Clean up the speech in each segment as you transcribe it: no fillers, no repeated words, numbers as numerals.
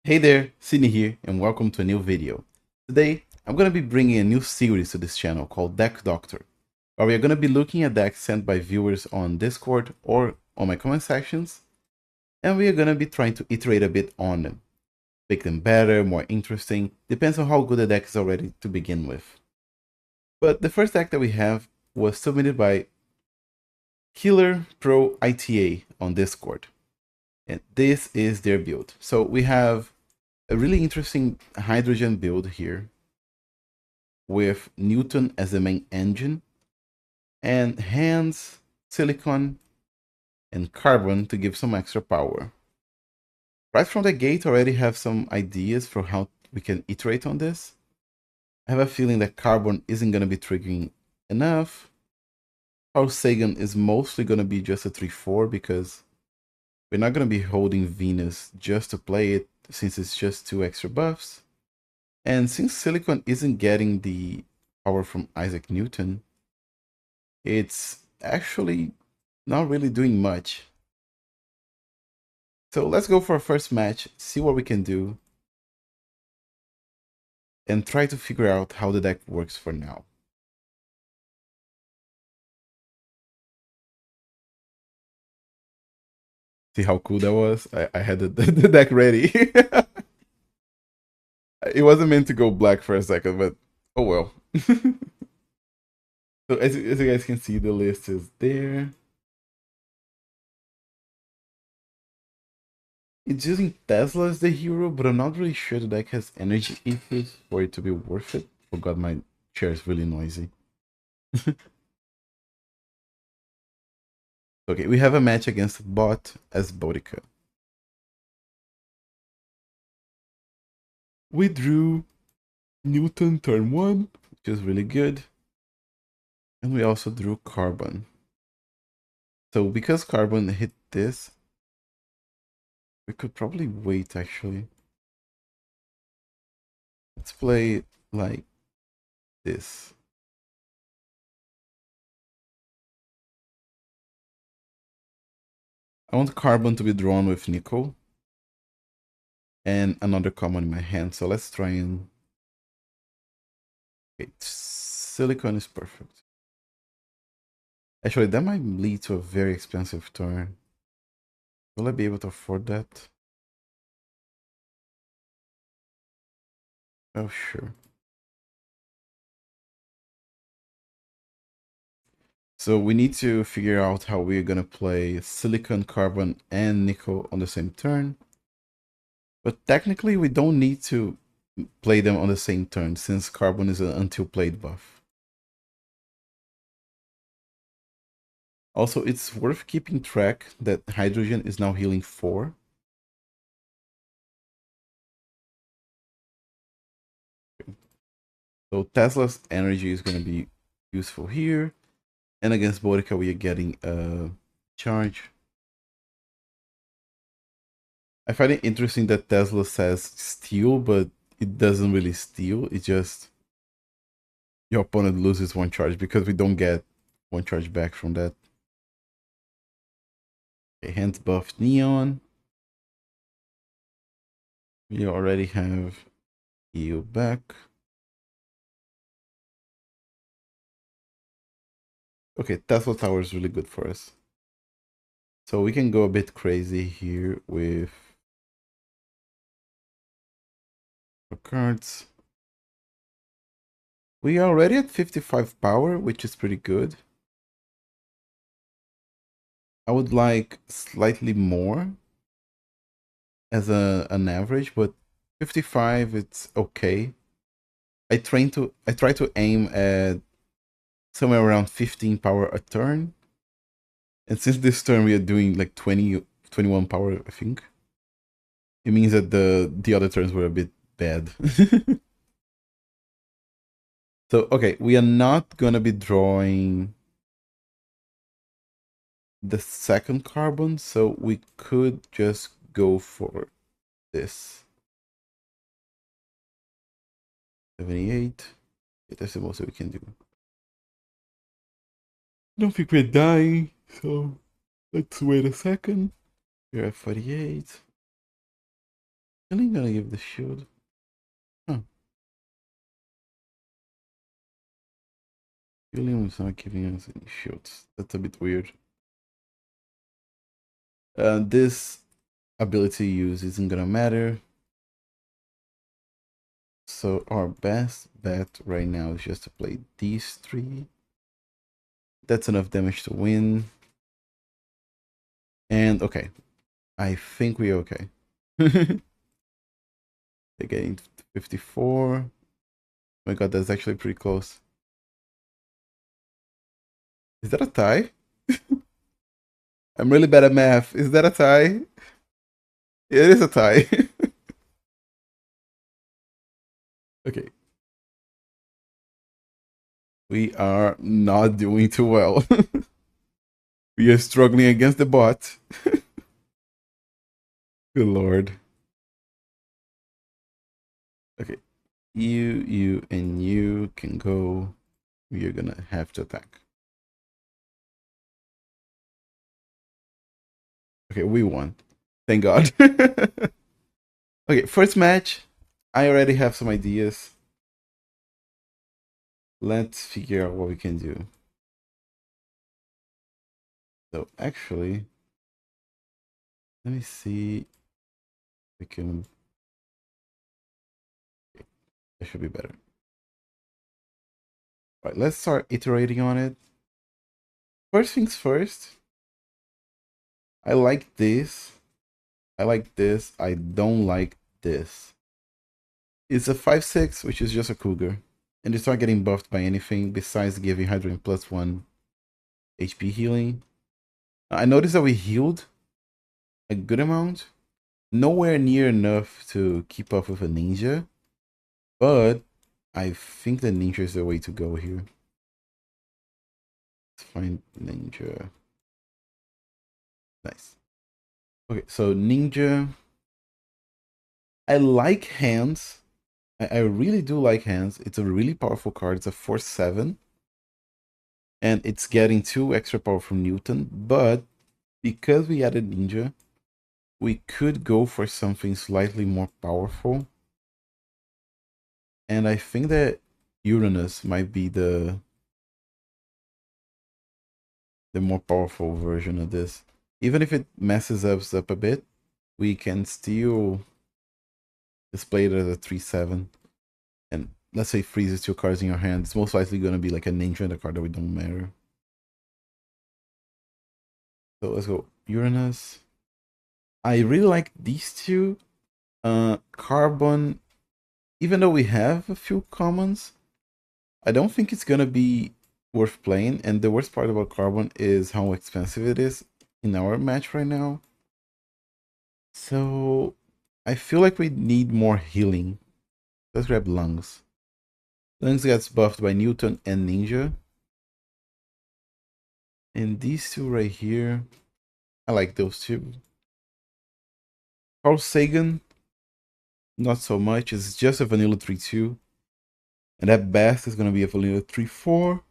Hey there, Sidney here, and welcome to a new video. Today, I'm going to be bringing a new series to this channel called Deck Doctor, where we are going to be looking at decks sent by viewers on Discord or on my comment sections, and we are going to be trying to iterate a bit on them, make them better, more interesting, depends on how good the deck is already to begin with. But the first deck that we have was submitted by Killer Pro ITA on Discord, and this is their build. So we have a really interesting hydrogen build here with Newton as the main engine and hands, silicon, and carbon to give some extra power. Right from the gate, I already have some ideas for how we can iterate on this. I have a feeling that carbon isn't going to be triggering enough. Carl Sagan is mostly going to be just a 3-4 because we're not going to be holding Venus just to play it since it's just 2 extra buffs. And since Silicon isn't getting the power from Isaac Newton, it's actually not really doing much. So let's go for our first match, see what we can do, and try to figure out how the deck works for now. See how cool that was? I had the deck ready. It wasn't meant to go black for a second, but oh well. So as you guys can see, the list is there. It's using Tesla as the hero, but I'm not really sure the deck has energy issues for it to be worth it. Oh god, my chair is really noisy. Okay, we have a match against Bot as Bodica. We drew Newton turn 1, which is really good. And we also drew Carbon. So because Carbon hit this, we could probably wait actually. Let's play like this. I want Carbon to be drawn with Nickel and another common in my hand. So let's try and... Okay, Silicon is perfect. Actually, that might lead to a very expensive turn. Will I be able to afford that? Oh, sure. So we need to figure out how we're gonna play silicon, carbon, and nickel on the same turn. But technically, we don't need to play them on the same turn since carbon is an until played buff. Also, it's worth keeping track that hydrogen is now healing 4. So Tesla's energy is going to be useful here. And against Bodica, we are getting a charge. I find it interesting that Tesla says steal, but it doesn't really steal. It just your opponent loses 1 charge because we don't get 1 charge back from that. Okay, hands buffed Neon. We already have heal back. Okay, Tesla Tower is really good for us. So we can go a bit crazy here with our cards. We are already at 55 power, which is pretty good. I would like slightly more as an average, but 55 it's okay. I try to aim at somewhere around 15 power a turn. And since this turn we are doing like 21 power, I think. It means that the other turns were a bit bad. So okay, we are not gonna be drawing the second carbon, so we could just go for this. 78. Yeah, that's the most that we can do. I don't think we're dying, so let's wait a second. We're at 48. Healing gonna give the shield. Huh. Healing is not giving us any shields. That's a bit weird. This ability use isn't gonna matter. So our best bet right now is just to play these three. That's enough damage to win. And okay, I think we're okay. They're getting 54. Oh my god, that's actually pretty close. Is that a tie? I'm really bad at math. Is that a tie? It is a tie. Okay. We are not doing too well. We are struggling against the bot. Good lord. Okay. You, and you can go. You're gonna have to attack. Okay, we won. Thank God. Okay, first match. I already have some ideas. Let's figure out what we can do. So actually, let me see if we can. Okay, that should be better. All right, let's start iterating on it. First things first. I like this. I like this. I don't like this. It's a 5/6, which is just a cougar. And it's not getting buffed by anything besides giving Hydrogen +1 HP healing. I noticed that we healed a good amount. Nowhere near enough to keep up with a ninja. But I think the ninja is the way to go here. Let's find ninja. Nice. Okay, so ninja. I like hands. I really do like hands. It's a really powerful card. It's a 4/7. And it's getting 2 extra power from Newton. But because we added ninja, we could go for something slightly more powerful. And I think that Uranus might be the more powerful version of this. Even if it messes us up a bit, we can still display it as a 3/7. And let's say freezes 2 cards in your hand. It's most likely going to be like a ninja and a card that we don't matter. So let's go Uranus. I really like these two. Carbon, even though we have a few commons, I don't think it's gonna be worth playing. And the worst part about Carbon is how expensive it is in our match right now. So I feel like we need more healing. Let's grab Lungs. Lungs gets buffed by Newton and Ninja. And these two right here, I like those two. Carl Sagan, not so much. It's just a vanilla 3/2. And at best, it's gonna be a vanilla 3/4.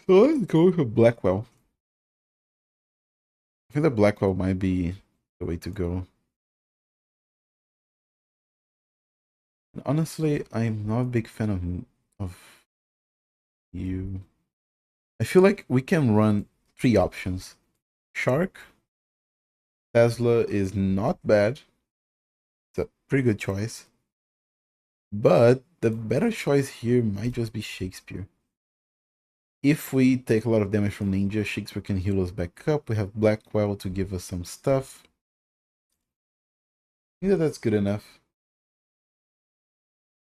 So let's go with a Blackwell. I think the Blackwell might be the way to go. And honestly, I'm not a big fan of you. I feel like we can run 3 options. Shark, Tesla is not bad. It's a pretty good choice. But the better choice here might just be Shakespeare. If we take a lot of damage from Ninja, Shakespeare can heal us back up. We have Blackwell to give us some stuff. I think that that's good enough.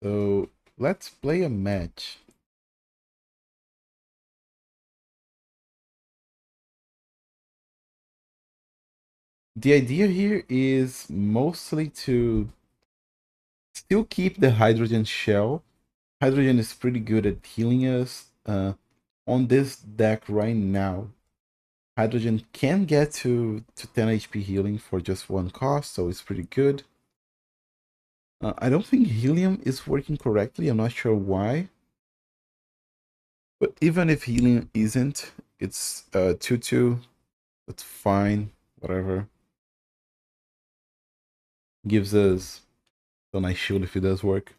So let's play a match. The idea here is mostly to still keep the hydrogen shell. Hydrogen is pretty good at healing us. On this deck right now, hydrogen can get to 10 HP healing for just 1 cost, so it's pretty good. I don't think helium is working correctly. I'm not sure why. But even if helium isn't, it's 2/2. That's fine. Whatever. Gives us a nice shield if it does work.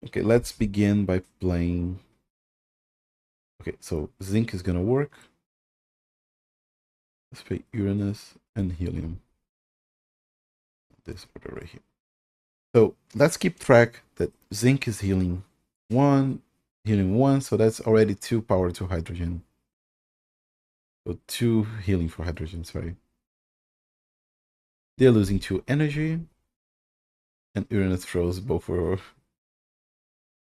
Okay, let's begin by playing. Okay, so zinc is gonna work. Let's play Uranus and helium. This order right here. So let's keep track that zinc is healing 1, healing 1, so that's already 2 power to hydrogen. So 2 healing for hydrogen, sorry. They're losing 2 energy. And Uranus throws both for...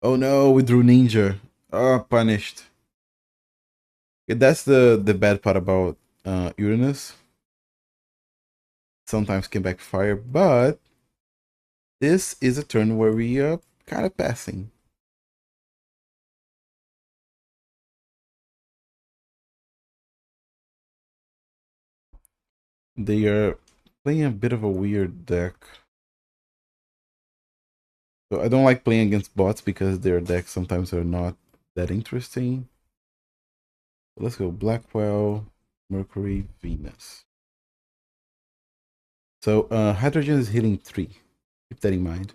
Oh no, we drew ninja. Oh, punished. Okay, that's the bad part about Uranus. Sometimes can backfire, but this is a turn where we are kind of passing. They are playing a bit of a weird deck. So I don't like playing against bots because their decks sometimes are not that interesting. Let's go Blackwell, Mercury, Venus. So hydrogen is healing 3. Keep that in mind.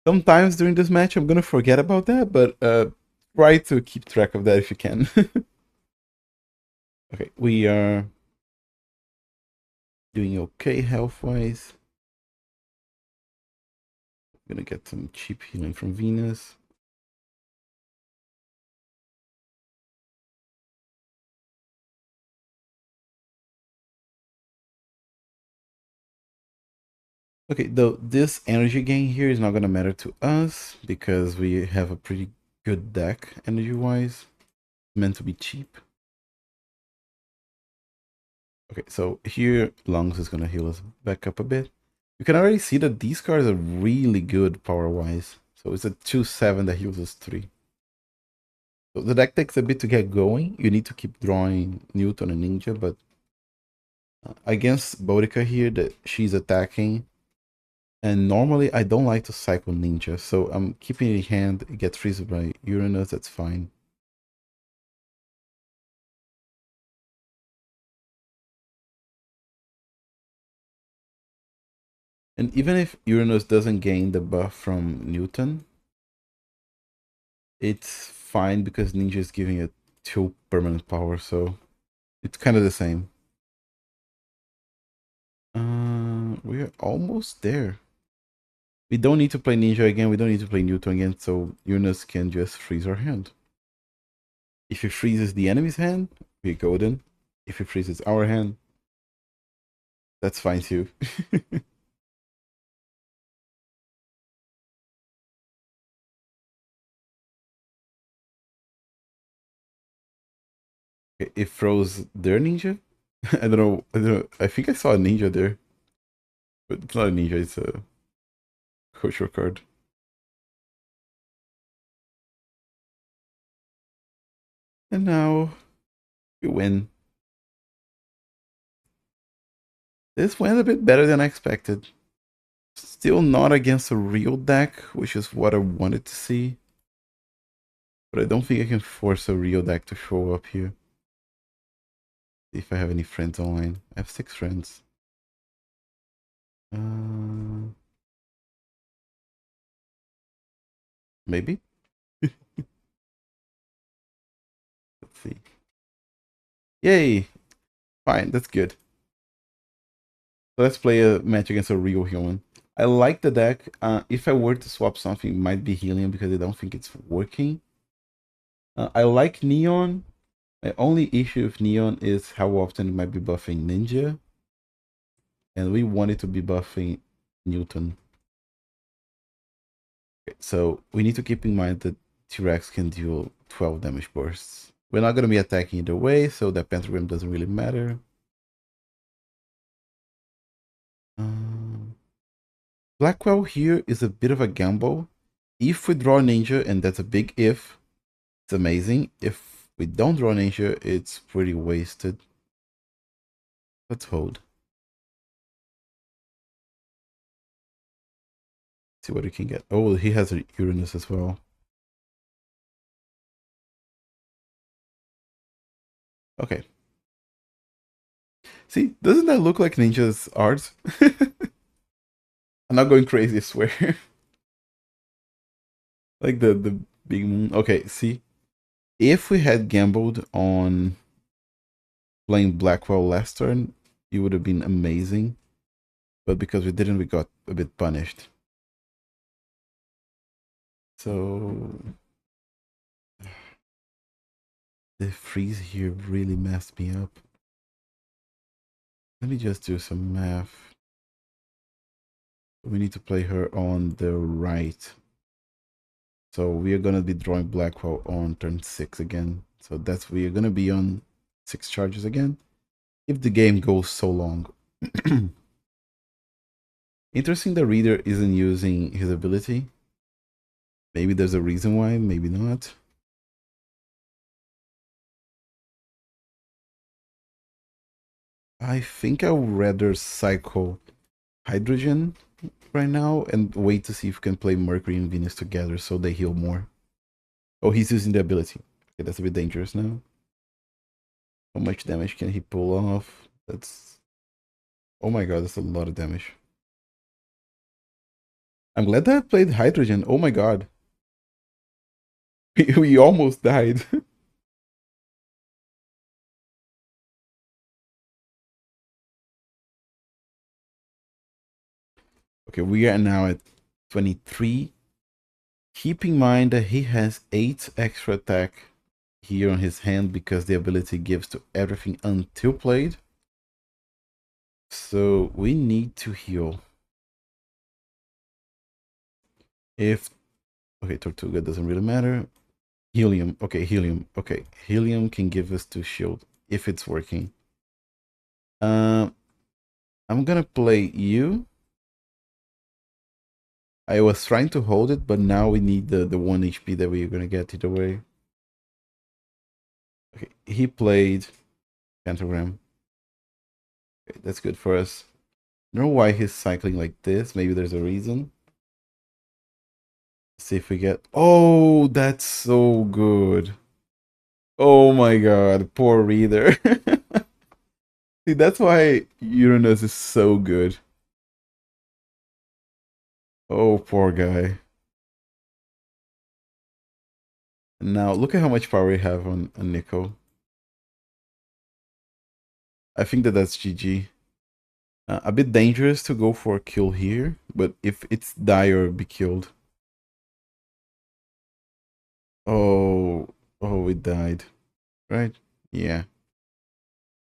Sometimes during this match I'm gonna forget about that, but try to keep track of that if you can. Okay, we are doing okay health-wise. Gonna get some cheap healing from Venus. Okay, though this energy gain here is not gonna matter to us because we have a pretty good deck energy-wise. Meant to be cheap. Okay, so here Lungs is gonna heal us back up a bit. You can already see that these cards are really good power-wise. So it's a 2/7 that heals us 3. So the deck takes a bit to get going. You need to keep drawing Newton and Ninja, but against Bodica here, that she's attacking. And normally I don't like to cycle Ninja, so I'm keeping it in hand. It gets freezed by Uranus, that's fine. And even if Uranus doesn't gain the buff from Newton, it's fine because Ninja is giving it 2 permanent power, so it's kind of the same. We're almost there. We don't need to play Ninja again, we don't need to play Newton again, so Uranus can just freeze our hand. If it freezes the enemy's hand, we're golden. If it freezes our hand, that's fine too. It froze their ninja? I don't know. I don't know. I think I saw a ninja there. But it's not a ninja, it's a cultural card. And now we win. This went a bit better than I expected. Still not against a real deck, which is what I wanted to see. But I don't think I can force a real deck to show up here. See if I have any friends online. I have 6 friends. Maybe? Let's see. Yay! Fine, that's good. So let's play a match against a real human. I like the deck. If I were to swap something, it might be Helium because I don't think it's working. I like Neon. My only issue with Neon is how often it might be buffing Ninja. And we want it to be buffing Newton. Okay, so we need to keep in mind that T-Rex can deal 12 damage bursts. We're not going to be attacking either way, so that pentagram doesn't really matter. Blackwell here is a bit of a gamble. If we draw Ninja, and that's a big if, it's amazing. If we don't draw Ninja, it's pretty wasted. Let's hold. See what we can get. Oh, he has a Uranus as well. Okay. See, doesn't that look like Ninja's art? I'm not going crazy, I swear. Like the big moon. Okay, see, if we had gambled on playing Blackwell last turn, it would have been amazing. But because we didn't, we got a bit punished. So the freeze here really messed me up. Let me just do some math. We need to play her on the right. So we are gonna be drawing Blackwell on turn 6 again. So that's we are gonna be on 6 charges again. If the game goes so long. Interesting the reader isn't using his ability. Maybe there's a reason why, maybe not. I think I would rather cycle hydrogen right now and wait to see if we can play Mercury and Venus together so they heal more. Oh, he's using the ability. Okay, that's a bit dangerous now. How much damage can he pull off? That's... Oh my god, that's a lot of damage. I'm glad that I played hydrogen. Oh my god. We almost died. Okay, we are now at 23. Keep in mind that he has 8 extra attack here on his hand because the ability gives to everything until played. So we need to heal. If... Okay, Tortuga doesn't really matter. Helium. Okay, helium. Okay, helium can give us 2 shield if it's working. I'm gonna play you. I was trying to hold it, but now we need the 1 HP that we're gonna get either way. Okay, he played Pentagram. Okay, that's good for us. I don't know why he's cycling like this. Maybe there's a reason. Let's see if we get... Oh, that's so good. Oh my god, poor reader. See, that's why Uranus is so good. Oh, poor guy. Now, look at how much power we have on Nico. I think that's GG. A bit dangerous to go for a kill here, but if it's die or be killed. Oh, oh, we died. Right? Yeah.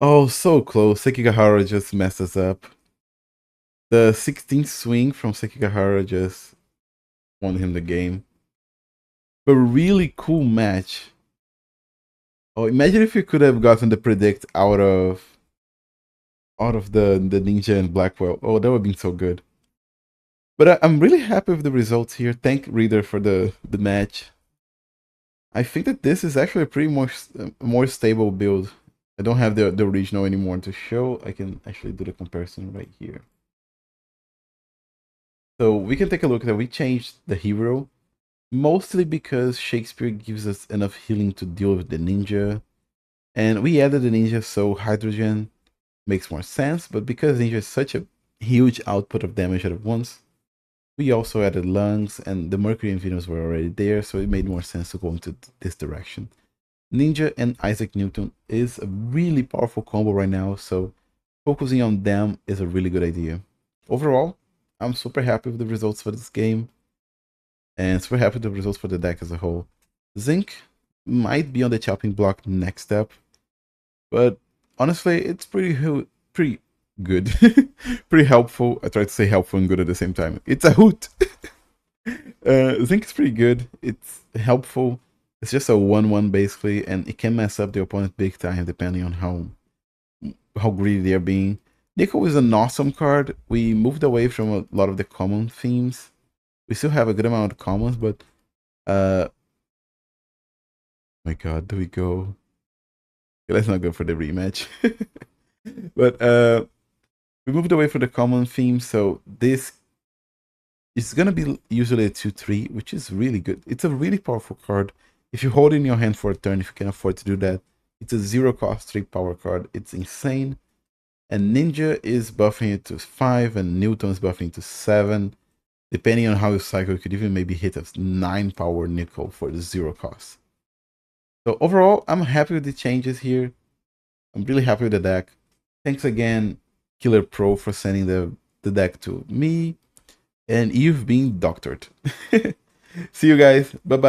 Oh, so close. Sekigahara just messed us up. The 16th swing from Sekigahara just won him the game. But really cool match. Oh, imagine if you could have gotten the predict out of the Ninja and Blackwell. Oh, that would have been so good. But I'm really happy with the results here. Thank Reader for the match. I think that this is actually a pretty more stable build. I don't have the original anymore to show. I can actually do the comparison right here. So we can take a look that we changed the hero, mostly because Shakespeare gives us enough healing to deal with the ninja. And we added the ninja, so hydrogen makes more sense, but because ninja is such a huge output of damage at once, we also added lungs, and the Mercury and Venus were already there, so it made more sense to go into this direction. Ninja and Isaac Newton is a really powerful combo right now, so focusing on them is a really good idea. Overall, I'm super happy with the results for this game, and super happy with the results for the deck as a whole. Zinc might be on the chopping block next step, but honestly, it's pretty good, pretty helpful. I try to say helpful and good at the same time. It's a hoot. Zinc is pretty good. It's helpful. It's just a 1/1 basically, and it can mess up the opponent big time depending on how greedy they're being. Nickel is an awesome card. We moved away from a lot of the common themes. We still have a good amount of commons, but my god, do we go? Okay, let's not go for the rematch. But we moved away from the common theme, so this is gonna be usually a 2/3, which is really good. It's a really powerful card. If you hold it in your hand for a turn, if you can afford to do that, it's a 0 cost 3 power card. It's insane. and Ninja is buffing it to 5, and Newton is buffing it to 7. Depending on how you cycle, you could even maybe hit a 9 power nickel for the 0 cost. So overall, I'm happy with the changes here. I'm really happy with the deck. Thanks again, Killer Pro, for sending the deck to me. And you've been doctored. See you guys. Bye-bye.